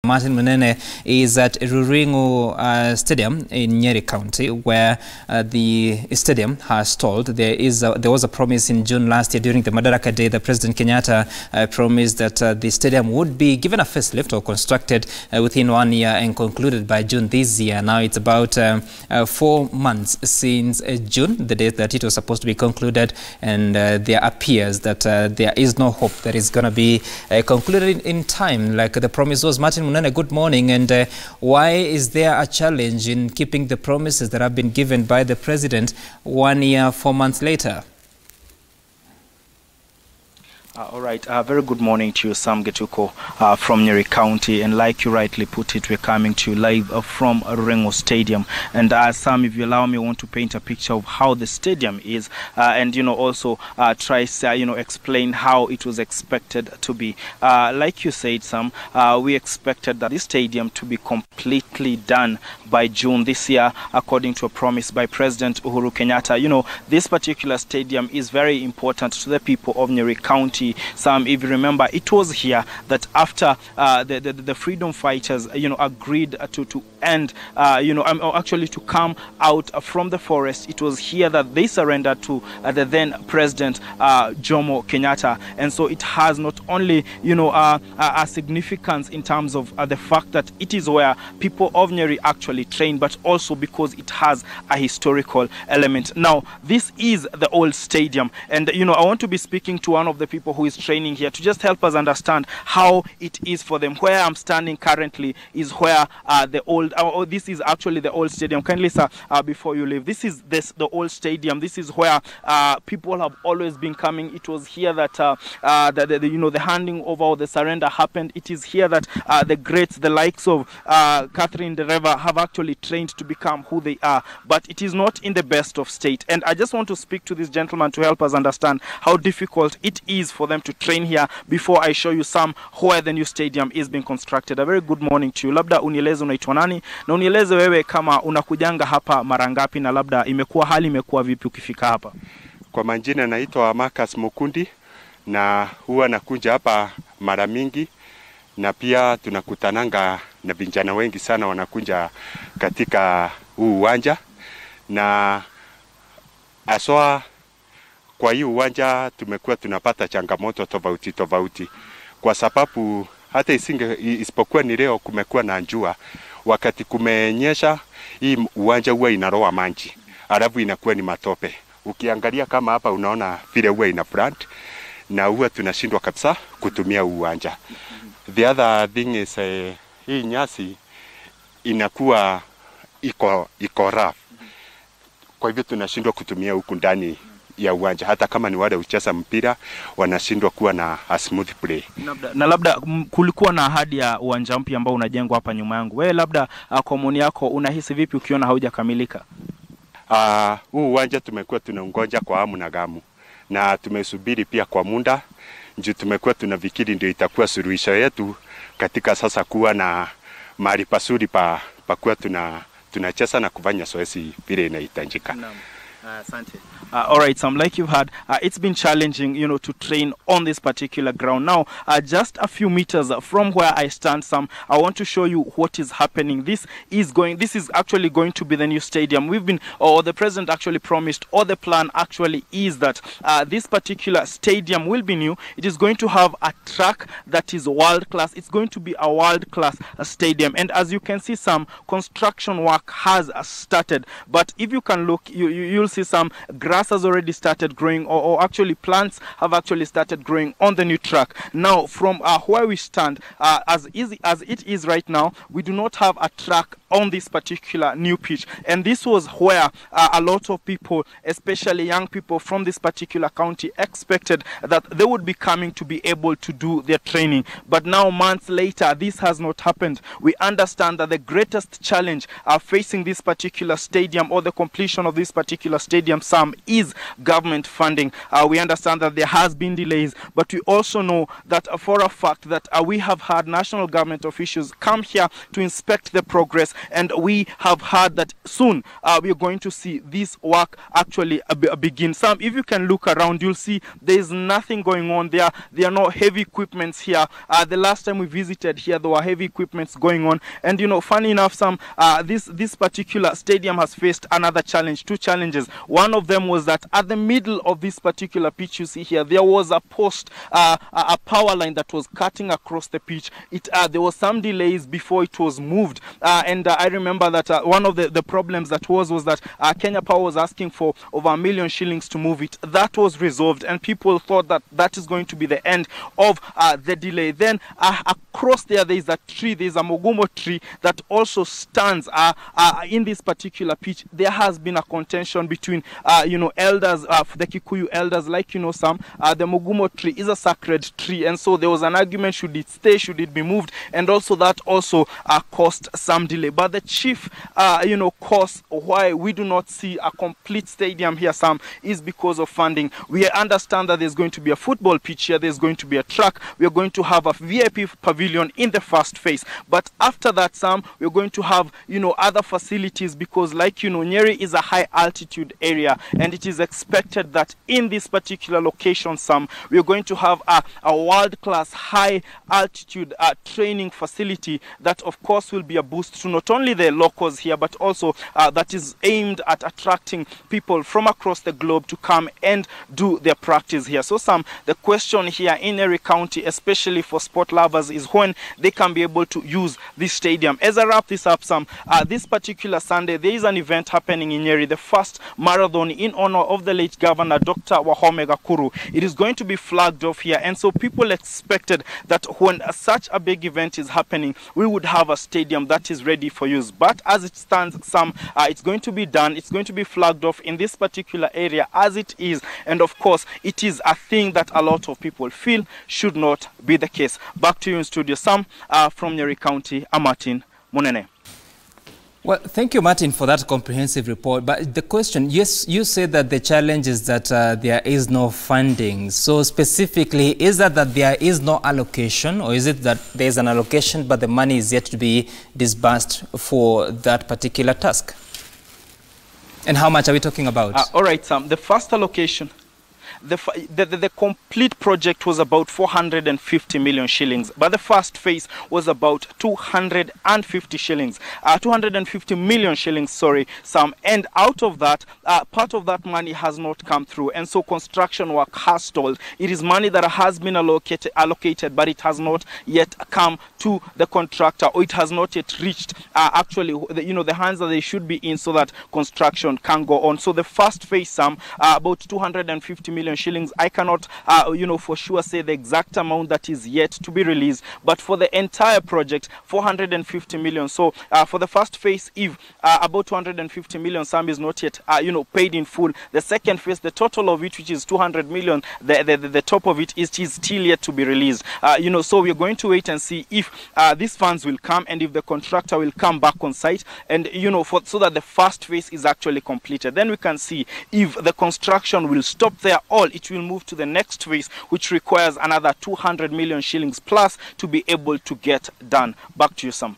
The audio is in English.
Martin Munene is at Ruring'u Stadium in Nyeri County, where the stadium has told there was a promise in June last year during the Madaraka Day that President Kenyatta promised that the stadium would be given a facelift or constructed within 1 year and concluded by June this year. Now it's about 4 months since June, the date that it was supposed to be concluded, and there appears that there is no hope that it's going to be concluded in time like the promise was. Martin Munene, good morning. And why is there a challenge in keeping the promises that have been given by the President 1 year, 4 months later? All right, very good morning to you, Sam Getuko from Nyeri County, and like you rightly put it, we're coming to you live from Ruring'u Stadium. And Sam, if you allow me, I want to paint a picture of how the stadium is, and also try explain how it was expected to be. Like you said, Sam, we expected that this stadium to be completely done by June this year, according to a promise by President Uhuru Kenyatta. This particular stadium is very important to the people of Nyeri County. Sam, if you remember, it was here that after the freedom fighters, agreed to end, actually to come out from the forest. It was here that they surrendered to the then President Jomo Kenyatta. And so it has not only, a significance in terms of the fact that it is where people of Nyeri actually train, but also because it has a historical element. Now, this is the old stadium, and I want to be speaking to one of the people who is training here to just help us understand how it is for them. Where I'm standing currently is where this is actually the old stadium. Kindly, sir, before you leave, this is the old stadium. This is where people have always been coming. It was here that the handing over or the surrender happened. It is here that the greats, the likes of Catherine the River, have actually trained to become who they are. But it is not in the best of state. And I just want to speak to this gentleman to help us understand how difficult it is for them to train here before I show you some where the new stadium is being constructed. A very good morning to you. Labda unieleze unaitwa nani na unieleze wewe kama unakujanga hapa mara ngapi na labda hali imekuwa vipi ukifika hapa? Kwa majina naitwa Marcus Mukundi na huwa nakuja hapa mara mingi, na pia tunakutananga na vijana wengi sana wanakuja katika huu uwanja, na aswa kwa hii uwanja tumekuwa tunapata changamoto tofauti kwa sababu hata isipokuwa ni leo kumekuwa na jua. Wakati kumenyesha, hii uwanja huwa inaroa maji, alafu inakuwa ni matope. Ukiangalia kama hapa unaona vile huwa ina plant, na huwa tunashindwa kabisa kutumia uwanja. The other thing is hii nyasi inakuwa iko rough, kwa hivyo tunashindwa kutumia huku ndani ya uwanja. Hata kama ni wale ucheza mpira wanashindwa kuwa na a smooth play. Labda kulikuwa na ahadi ya uwanja mpya ambao unajengwa hapa nyuma yangu. Wewe labda kwa maoni yako unahisi vipi ukiona haujakamilika? Huu uwanja tumekuwa tunangoja kwa hamu na gamu, na tumesubiri pia kwa muda. Ndio tumekuwa tunafikiri ndio itakuwa suluhisho yetu katika sasa kuwa na mahali pazuri pa kuwa tunacheza na kufanya zoezi vile inahitajika. All right, Sam, like you've heard, it's been challenging, to train on this particular ground. Now, just a few meters from where I stand, Sam, I want to show you what is happening. This is actually going to be the new stadium. The president actually promised, or the plan actually is that this particular stadium will be new. It is going to have a track that is world class. It's going to be a world class stadium. And as you can see, some construction work has started. But if you can look, you'll see some grass has already started growing, or actually plants have actually started growing on the new track. Now, from where we stand, as it is right now, we do not have a track on this particular new pitch. And this was where a lot of people, especially young people from this particular county, expected that they would be coming to be able to do their training. But now, months later, this has not happened. We understand that the greatest challenge facing this particular stadium, or the completion of this particular particular stadium, Sam, is government funding. We understand that there has been delays, but we also know that for a fact that we have had national government officials come here to inspect the progress, and we have heard that soon we are going to see this work actually begin. Sam, if you can look around, you'll see there is nothing going on there. There are no heavy equipments here. The last time we visited here, there were heavy equipments going on, and funny enough, Sam, this particular stadium has faced another challenge, two challenges. One of them was that at the middle of this particular pitch you see here, there was a post, a power line that was cutting across the pitch. There was some delays before it was moved, and I remember that one of the problems that was that Kenya Power was asking for over $1 million shillings to move it. That was resolved, and people thought that that is going to be the end of the delay. Then across there is a tree, there is a mogumo tree that also stands in this particular pitch. There has been a contention between elders, the Kikuyu elders, like Sam. The mogumo tree is a sacred tree, and so there was an argument: should it stay, should it be moved? And also that also caused some delay. But the chief cause why we do not see a complete stadium here, Sam, is because of funding. We understand that there's going to be a football pitch here, there's going to be a track, we are going to have a VIP pavilion in the first phase, but after that, Sam, we're going to have other facilities, because like Nyeri is a high altitude area, and it is expected that in this particular location, Sam, we're going to have a world-class high altitude training facility that of course will be a boost to not only the locals here, but also that is aimed at attracting people from across the globe to come and do their practice here. So Sam, the question here in Nyeri County, especially for sport lovers, is when they can be able to use this stadium. As I wrap this up, Sam, this particular Sunday there is an event happening in Nyeri, the first marathon in honor of the late Governor Dr. Wahome Gakuru. It is going to be flagged off here, and so people expected that when such a big event is happening, we would have a stadium that is ready for use. But as it stands, Sam, it's going to be done, it's going to be flagged off in this particular area as it is, and of course it is a thing that a lot of people feel should not be the case. Back to you in studio, Sam, from Nyeri County. I'm Martin Munene. Well, thank you, Martin, for that comprehensive report. But the question, yes, you said that the challenge is that there is no funding. So specifically, is that there is no allocation, or is it that there is an allocation but the money is yet to be disbursed for that particular task? And how much are we talking about? All right, Sam. The first allocation, the complete project was about 450 million shillings, but the first phase was about 250 million shillings, sorry, Sam. And out of that, part of that money has not come through, and so construction work has stalled. It is money that has been allocated, but it has not yet come to the contractor, or it has not yet reached actually the hands that they should be in, so that construction can go on. So the first phase, Sam, about 250 million shillings. I cannot for sure say the exact amount that is yet to be released, but for the entire project, 450 million. So for the first phase, if about 250 million, Sam, is not yet paid in full. The second phase, the total of it, which is 200 million, the top of it is still yet to be released. So we're going to wait and see if these funds will come, and if the contractor will come back on site, and so that the first phase is actually completed. Then we can see if the construction will stop there, or it will move to the next phase, which requires another 200 million shillings plus to be able to get done. Back to you, Sam.